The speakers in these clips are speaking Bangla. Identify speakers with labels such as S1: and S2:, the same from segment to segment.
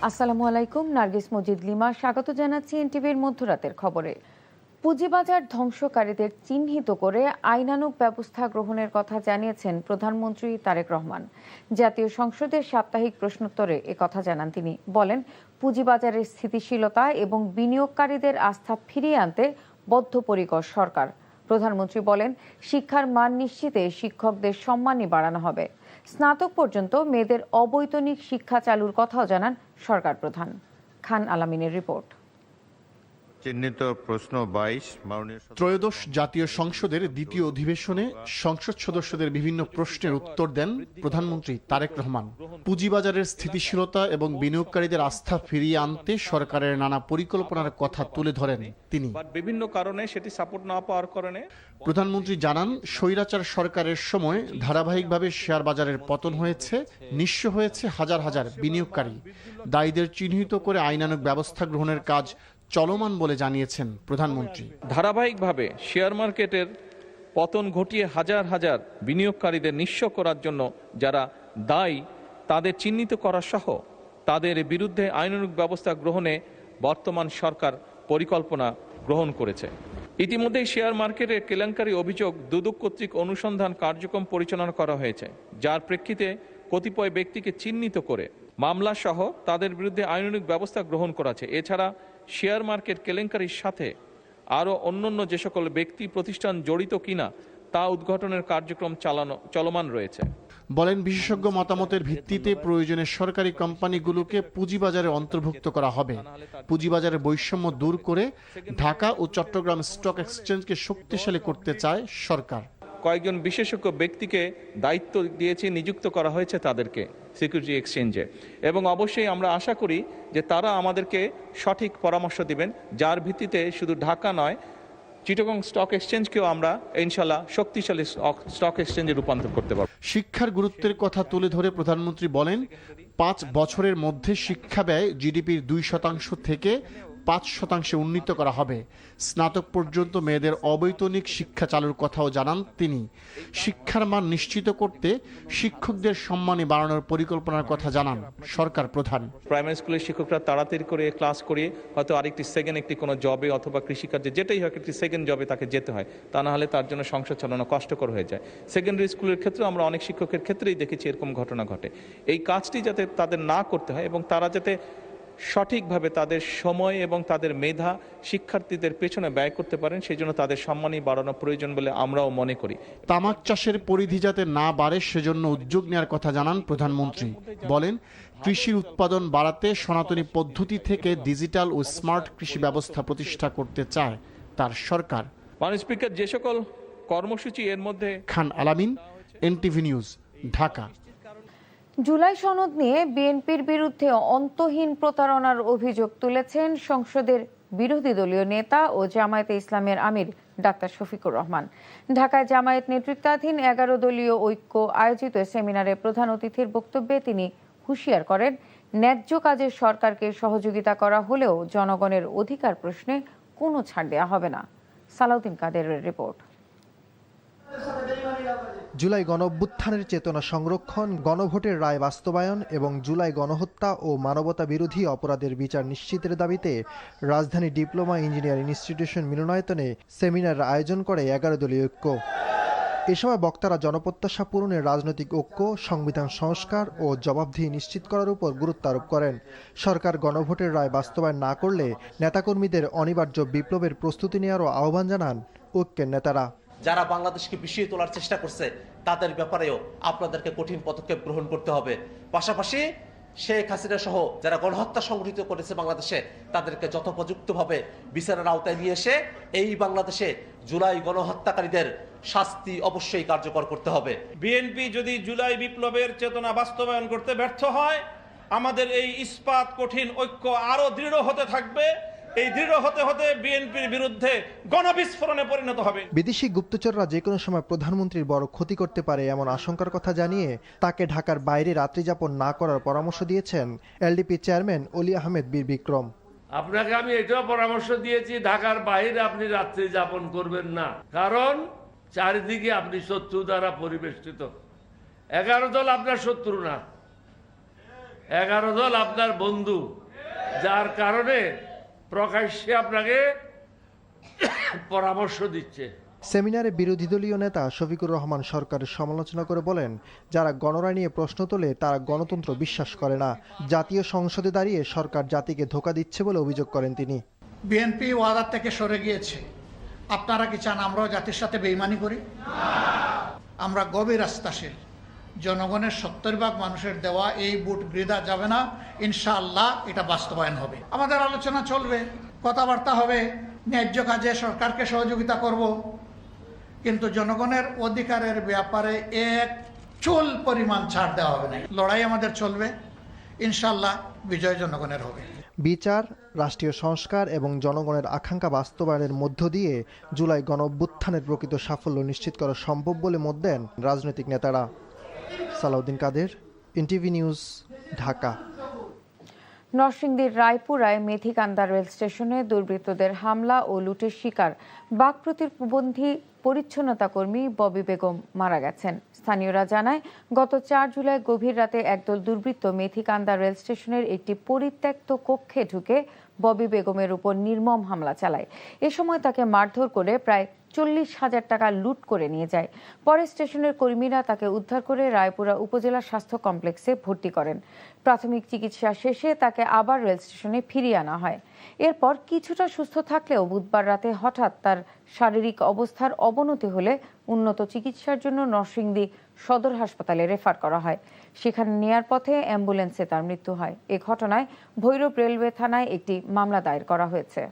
S1: আসসালামু আলাইকুম, নার্গিস মজিদ লিমা স্বাগত জানাচ্ছি এনটিভির মধ্যরাতের খবরে। পুঁজিবাজার ধ্বংসকারীদের চিহ্নিত করে আইনানুগ ব্যবস্থা গ্রহণের কথা জানিয়েছেন প্রধানমন্ত্রী তারেক রহমান। জাতীয় সংসদের সাপ্তাহিক প্রশ্নোত্তরে কথা জানান তিনি। বলেন, পুঁজিবাজারের স্থিতিশীলতা এবং বিনিয়োগকারীদের আস্থা ফিরিয়ে আনতে বদ্ধপরিকর সরকার। প্রধানমন্ত্রী বলেন, শিক্ষার মান নিশ্চিতে শিক্ষকদের সম্মানই বাড়ানো হবে। স্নাতক পর্যন্ত মেয়েদের অবৈতনিক শিক্ষা চালুর কথাও জানান সরকার প্রধান। খান আলামিনের রিপোর্ট।
S2: চিহ্নিত প্রশ্ন 22।
S3: ত্রয়োদশ জাতীয় সংসদের দ্বিতীয় অধিবেশনে সংসদ সদস্যদের বিভিন্ন প্রশ্নের উত্তর দেন প্রধানমন্ত্রী তারেক রহমান। পুঁজিবাজারের স্থিতিশীলতা এবং বিনিয়োগকারীদের আস্থা ফিরিয়ে আনতে সরকারের নানা পরিকল্পনার কথা তুলে ধরেন তিনি।
S4: বিভিন্ন কারণে সেটি সাপোর্ট না পাওয়ার কারণে
S3: প্রধানমন্ত্রী জানান, স্বৈরাচার সরকারের সময় ধারাবাহিকভাবে শেয়ার বাজারের পতন হয়েছে, নিঃস্ব হয়েছে হাজার হাজার বিনিয়োগকারী। দায়ীদের চিহ্নিত করে আইনানুগ ব্যবস্থা গ্রহণের কাজ চলমান বলে জানিয়েছেন প্রধানমন্ত্রী।
S4: ধারাবাহিকভাবে শেয়ার মার্কেটের পতন ঘটিয়ে হাজার হাজার বিনিয়োগকারীদের নিঃস্ব করার জন্য যারা দায়ী তাদের চিহ্নিত করা সহ তাদের বিরুদ্ধে আইনানুগ ব্যবস্থা গ্রহণে বর্তমান সরকার পরিকল্পনা গ্রহণ করেছে। ইতিমধ্যেই শেয়ার মার্কেটের কেলেঙ্কারি অভিযোগ দুদক কর্তৃক অনুসন্ধান কার্যক্রম পরিচালনা করা হয়েছে, যার প্রেক্ষিতে কতিপয় ব্যক্তিকে চিহ্নিত করে মামলা সহ তাদের বিরুদ্ধে আইনানুগ ব্যবস্থা গ্রহণ করা আছে। এছাড়া শেয়ার মার্কেট কেলেঙ্কারির সাথে আরও অন্যান্য যে সকল ব্যক্তি প্রতিষ্ঠান জড়িত কিনা তা উদ্ঘাটনের কার্যক্রম চলমান রয়েছে।
S3: বলেন, বিশেষজ্ঞ মতামতের ভিত্তিতে প্রয়োজনে সরকারি কোম্পানিগুলোকে পুঁজিবাজারে অন্তর্ভুক্ত করা হবে। পুঁজিবাজারের বৈষম্য দূর করে ঢাকা ও চট্টগ্রাম স্টক এক্সচেঞ্জকে শক্তিশালী করতে চায় সরকার।
S4: কয়েকজন বিশেষজ্ঞ ব্যক্তিকে দায়িত্ব দিয়েছে, নিযুক্ত করা হয়েছে তাদেরকে সিকিউরিটি এক্সচেঞ্জে, এবং অবশ্যই আমরা আশা করি যে তারা আমাদেরকে সঠিক পরামর্শ দিবেন, যার ভিত্তিতে শুধু ঢাকা নয় চিটাগং স্টক এক্সচেঞ্জকেও আমরা ইনশাল্লাহ শক্তিশালী স্টক এক্সচেঞ্জে রূপান্তর করতে পারব।
S3: শিক্ষার গুরুত্বের কথা তুলে ধরে প্রধানমন্ত্রী বলেন, 5 বছরের মধ্যে শিক্ষা ব্যয় জিডিপির 2% থেকে 5% উন্নীত করা হবে। স্নাতক পর্যন্ত মেয়েদের অবৈতনিক শিক্ষা চালুর কথাও জানান তিনি। শিক্ষার মান নিশ্চিত করতে শিক্ষকদের সম্মানী বাড়ানোর পরিকল্পনার কথা জানান সরকার প্রধান।
S4: প্রাইমারি স্কুলের শিক্ষকরা তাড়াতাড়ি করে ক্লাস করিয়ে হয়তো আরেকটি সেকেন্ড একটি কোনো জবে অথবা কৃষিকার্যে যেটাই হোক একটি সেকেন্ড জবে তাকে যেতে হয়, তা না হলে তার জন্য সংসার চালানো কষ্টকর হয়ে যায়। সেকেন্ডারি স্কুলের ক্ষেত্রে আমরা অনেক শিক্ষকের ক্ষেত্রেই দেখেছি এরকম ঘটনা ঘটে। এই কাজটি যাতে তাদের না করতে হয় এবং তারা যাতে সঠিকভাবে তাদের সময় এবং তাদের মেধা শিক্ষার্থীদের পেছনে ব্যয় করতে পারেন, সেই জন্য তাদের সম্মানই বাড়ানো প্রয়োজন বলে আমরাও মনে করি।
S3: তামাক চাষের পরিধি যাতে না বাড়ে সেজন্য উদ্যোগ নেওয়ার কথা জানান প্রধানমন্ত্রী। বলেন, কৃষির উৎপাদন বাড়াতে সনাতনী পদ্ধতি থেকে ডিজিটাল ও স্মার্ট কৃষি ব্যবস্থা প্রতিষ্ঠা করতে চায় তার সরকার।
S4: মাননীয় স্পিকার, যে সকল কর্মসূচি এর মধ্যে
S3: খান আলামিন, এনটিভি নিউজ, ঢাকা।
S1: জুলাই সনদ নিয়ে বিএনপির বিরুদ্ধে অন্তহীন প্রতারণার অভিযোগ তুলেছেন সংসদের বিরোধী দলীয় নেতা ও জামায়াতে ইসলামের আমির ডাক্তার শফিকুর রহমান। ঢাকায় জামায়াত নেতৃত্বাধীন 11 দলীয় ঐক্য আয়োজিত সেমিনারে প্রধান অতিথির বক্তব্যে তিনি হুঁশিয়ার করেন, ন্যায্য কাজে সরকারকে সহযোগিতা করা হলেও জনগণের অধিকার প্রশ্নে কোনো ছাড় দেওয়া হবে না। সালাউদ্দিন কাদেরের রিপোর্ট।
S5: জুলাই গণঅভ্যুত্থানের চেতনা সংরক্ষণ, গণভোটের রায় বাস্তবায়ন এবং জুলাই গণহত্যা ও মানবতা বিরোধী অপরাধের বিচার নিশ্চিতের দাবিতে রাজধানী ডিপ্লোমা ইঞ্জিনিয়ার ইনস্টিটিউশন মিলনায়তনে সেমিনার আয়োজন করে 11 দলীয় ঐক্য। এ সময় বক্তারা জনপ্রত্যাশা পূরণের রাজনৈতিক ঐক্য, সংবিধান সংস্কার ও জবাবদিহি নিশ্চিত করার উপর গুরুত্ব আরোপ করেন। সরকার গণভোটের রায় বাস্তবায়ন না করলে নেতাকর্মীদের অনিবার্য বিপ্লবের প্রস্তুতি নেওয়ারও আহ্বান জানান ঐক্যের নেতারা।
S6: যারা বাংলাদেশকে পিছিয়ে তোলার চেষ্টা করছে তাদের ব্যাপারেও আপনাদেরকে কঠিন পদক্ষেপ গ্রহণ করতে হবে। পাশাপাশি শেখ হাসিনা সহ যারা গণহত্যা সংগঠিত করেছে বাংলাদেশে তাদেরকে যথোপযুক্তভাবে বিচারের আওতায় নিয়ে এসে এই বাংলাদেশে জুলাই গণহত্যাকারীদের শাস্তি অবশ্যই কার্যকর করতে হবে।
S7: বিএনপি যদি জুলাই বিপ্লবের চেতনা বাস্তবায়ন করতে ব্যর্থ হয়, আমাদের এই ইস্পাত কঠিন ঐক্য আরো দৃঢ় হতে থাকবে। এই দৃঢ় হতে হতে বিএনপির বিরুদ্ধে গণবিস্ফোরণে পরিণত হবে।
S5: বিদেশি গুপ্তচররা যে কোনো সময় প্রধানমন্ত্রীর বড় ক্ষতি করতে পারে এমন আশঙ্কার কথা জানিয়ে তাকে ঢাকার বাইরে রাত্রিযাপন না করার পরামর্শ দিয়েছেন এলডিপি চেয়ারম্যান অলি আহমেদ বীর বিক্রম।
S8: আপনাকে আমি এটাও পরামর্শ দিয়েছি, ঢাকার বাইরে আপনি রাত্রি যাপন করবেন না, কারণ চারিদিকে আপনি শত্রু দ্বারা পরিবেষ্টিত। 11 দল আপনার শত্রু না, 11 দল আপনার বন্ধু, যার কারণে প্রকাশ্যে আপনাকে পরামর্শ দিচ্ছে।
S5: সেমিনারে বিরোধী দলীয় নেতা শফিকুর রহমান সরকারের সমালোচনা করে বলেন, যারা গণরায় নিয়ে প্রশ্ন তোলে তারা গণতন্ত্র বিশ্বাস করে না। জাতীয় সংসদে দাঁড়িয়ে সরকার জাতিকে ধোঁকা দিচ্ছে বলে অভিযোগ করেন তিনি।
S9: বিএনপি ওয়াদার থেকে সরে গিয়েছে। আপনারা কি চান আমরাও জাতির সাথে বেইমানি করি? আমরা গভীর আস্থাশীল। জনগণের 70% মানুষের দেওয়া এই ভোট বৃথা যাবে না। ইনশাআল্লাহ এটা বাস্তবায়ন হবে। আমাদের আলোচনা চলবে, কথাবার্তা হবে, ন্যায্য কাজে সরকারকে সহযোগিতা করব, কিন্তু জনগণের অধিকারের ব্যাপারে এক চুল পরিমাণ ছাড় দেওয়া হবে না। লড়াই আমাদের চলবে, ইনশাআল্লাহ বিজয় জনগণের হবে।
S5: বিচার, রাষ্ট্রীয় সংস্কার এবং জনগণের আকাঙ্ক্ষা বাস্তবায়নের মধ্য দিয়ে জুলাই গণঅভ্যুত্থানের প্রকৃত সাফল্য নিশ্চিত করা সম্ভব বলে মত দেন রাজনৈতিক নেতারা। সালাউদ্দিন কাদের, এনটিভি নিউজ, ঢাকা।
S1: নরসিংদীর রায়পুরায় মেথিকান্দা রেল স্টেশনে দুর্বৃত্তদের হামলা ও লুটের শিকার বাক প্রতিবন্ধী পরিচ্ছন্নতা কর্মী ববি বেগম মারা গেছেন। স্থানীয়রা জানায়, গত 4 জুলাই গভীর রাতে একদল দুর্বৃত্ত মেথিকান্দা রেল স্টেশনের একটি পরিত্যক্ত কক্ষে ঢুকে ববি বেগমের উপর নির্মম হামলা চালায়। এ সময় তাকে মারধর করে প্রায় 40,000 টাকা লুট করে নিয়ে যায়। পরে স্টেশনের কর্মীরা তাকে উদ্ধার করে রায়পুরা উপজেলা স্বাস্থ্য কমপ্লেক্সে ভর্তি করেন। প্রাথমিক চিকিৎসা শেষে তাকে আবার রেল স্টেশনে ফিরিয়ে আনা হয়। এরপর কিছুটা সুস্থ থাকলেও বুধবার রাতে হঠাৎ তার শারীরিক অবস্থার অবনতি হলে উন্নত চিকিৎসার জন্য নরসিংদী সদর হাসপাতালে রেফার করা হয়। সেখানে নেয়ার পথে অ্যাম্বুলেন্সে তার মৃত্যু হয়। এ ঘটনায় ভৈরব রেলওয়ে থানায় একটি মামলা দায়ের করা হয়েছে।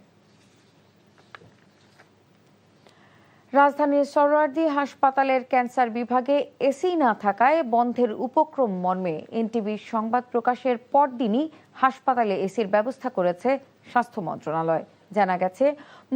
S1: রাজধানীর সরোয়ার্দী হাসপাতালের ক্যান্সার বিভাগে এসি না থাকায় বন্ধের উপক্রম মর্মে এনটিভির সংবাদ প্রকাশের পরদিনই হাসপাতালে এসির ব্যবস্থা করেছে স্বাস্থ্য মন্ত্রণালয়। জানা গেছে,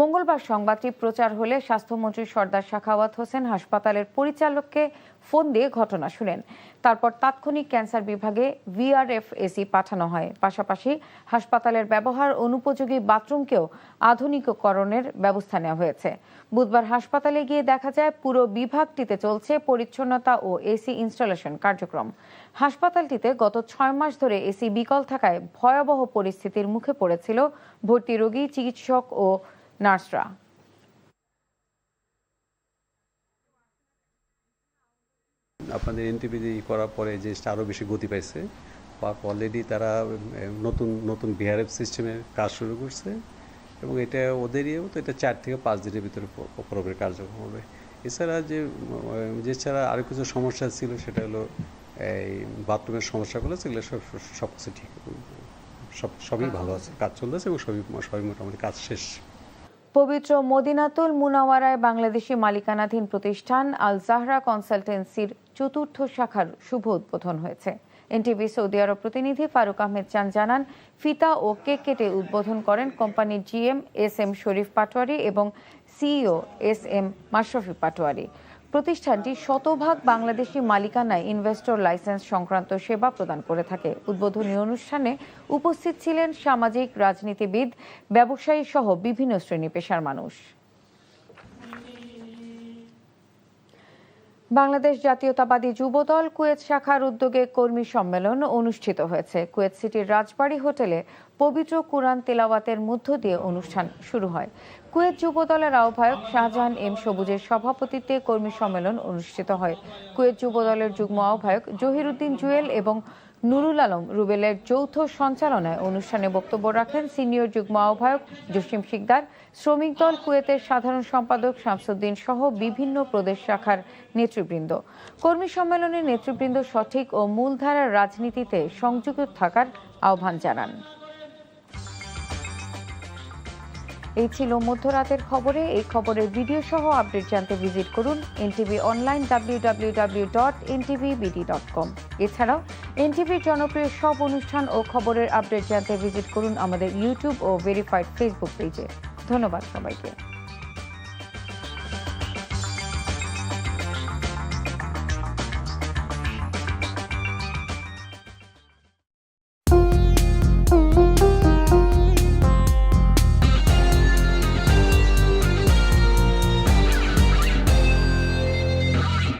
S1: মঙ্গলবার সংবাদটি প্রচার হলে স্বাস্থ্যমন্ত্রী সরদার সাখাওয়াত হোসেন হাসপাতালের পরিচালককে ফোন দিয়ে ঘটনা শুনেন। তারপর তাৎক্ষণিক ক্যান্সার বিভাগে ভিআরএফ এসি পাঠানো হয়। পাশাপাশি হাসপাতালের ব্যবহার অনুপযোগী বাথরুমকেও আধুনিকীকরণের ব্যবস্থা নেওয়া হয়েছে। বুধবার হাসপাতালে গিয়ে দেখা যায়, পুরো বিভাগটিতে চলছে পরিচ্ছন্নতা ও এসি ইনস্টলেশন কার্যক্রম। হাসপাতালটিতে গত 6 মাস ধরে এসি বিকল থাকায় ভয়াবহ পরিস্থিতির মুখে পড়েছিল ভর্তি রোগী, চিকিৎসক ও নার্সরা।
S10: আপনাদের এনটিভি করার পরে জিনিসটা আরও বেশি গতি পাইছে। অলরেডি তারা নতুন ভিআরএফ সিস্টেমের কাজ শুরু করছে এবং এটা ওদেরইও তো এটা 4 থেকে 5 দিনের ভিতরে পুরোপুরি কার্যক্রম হবে। এছাড়া যেছাড়া আরও কিছু সমস্যা ছিল, সেটা হলো এই বাথরুমের সমস্যাগুলো, সেগুলো সব কিছু ঠিক, সবই ভালো আছে, কাজ চলতেছে এবং সবই মোটামুটি কাজ শেষ।
S1: পবিত্র মদিনাতুল মুনাওয়ারায় বাংলাদেশি মালিকানাধীন প্রতিষ্ঠান আল জাহরা কনসালটেন্সির 4র্থ শাখার শুভ উদ্বোধন হয়েছে। এনটিভি সৌদি আরব প্রতিনিধি ফারুক আহমেদ চান জানান, ফিতা ও কেক কেটে উদ্বোধন করেন কোম্পানির জিএম এস.এম. শরীফ পাটোয়ারি এবং সিইও এস.এম. মাশরাফি পাটোয়ারি। প্রতিষ্ঠানটি শতভাগ বাংলাদেশি মালিকানায় ইনভেস্টর লাইসেন্স সংক্রান্ত সেবা প্রদান করে থাকে। উদ্বোধনী অনুষ্ঠানে উপস্থিত ছিলেন সামাজিক, রাজনীতিবিদ, ব্যবসায়ী সহ বিভিন্ন শ্রেণী পেশার মানুষ। বাংলাদেশ জাতীয়তাবাদী যুবদল কুয়েত শাখার উদ্যোগে কর্মী সম্মেলন অনুষ্ঠিত হয়েছে। কুয়েত সিটির রাজবাড়ী হোটেলে পবিত্র কুরআন তেলাওয়াতের মধ্য দিয়ে অনুষ্ঠান শুরু হয়। কুয়েত যুবদলের আহ্বায়ক শাহজাহান এম সবুজের সভাপতিত্বে কর্মী সম্মেলন অনুষ্ঠিত হয়। কুয়েত যুবদলের যুগ্ম আহ্বায়ক জহিরুদ্দিন জুয়েল এবং নুরুল আলম রুবেলের যৌথ সঞ্চালনায় অনুষ্ঠানে বক্তব্য রাখেন সিনিয়র যুগ্ম আহ্বায়ক জসিম শিকদার, শ্রমিক দল কুয়েতের সাধারণ সম্পাদক শামসুদ্দিন সহ বিভিন্ন প্রদেশ শাখার নেতৃবৃন্দ। কর্মী সম্মেলনে নেতৃবৃন্দ সঠিক ও মূলধারার রাজনীতিতে সংযুক্ত থাকার আহ্বান জানান। এই ছিল মধ্যরাতের খবরে। এই খবরের ভিডিও সহ আপডেট জানতে ভিজিট করুন এনটিভি অনলাইন www.ntvbd.com। এছাড়াও এনটিভির জনপ্রিয় সব অনুষ্ঠান ও খবরের আপডেট জানতে ভিজিট করুন আমাদের ইউটিউব ও ভেরিফাইড ফেসবুক পেজে। ধন্যবাদ সবাইকে।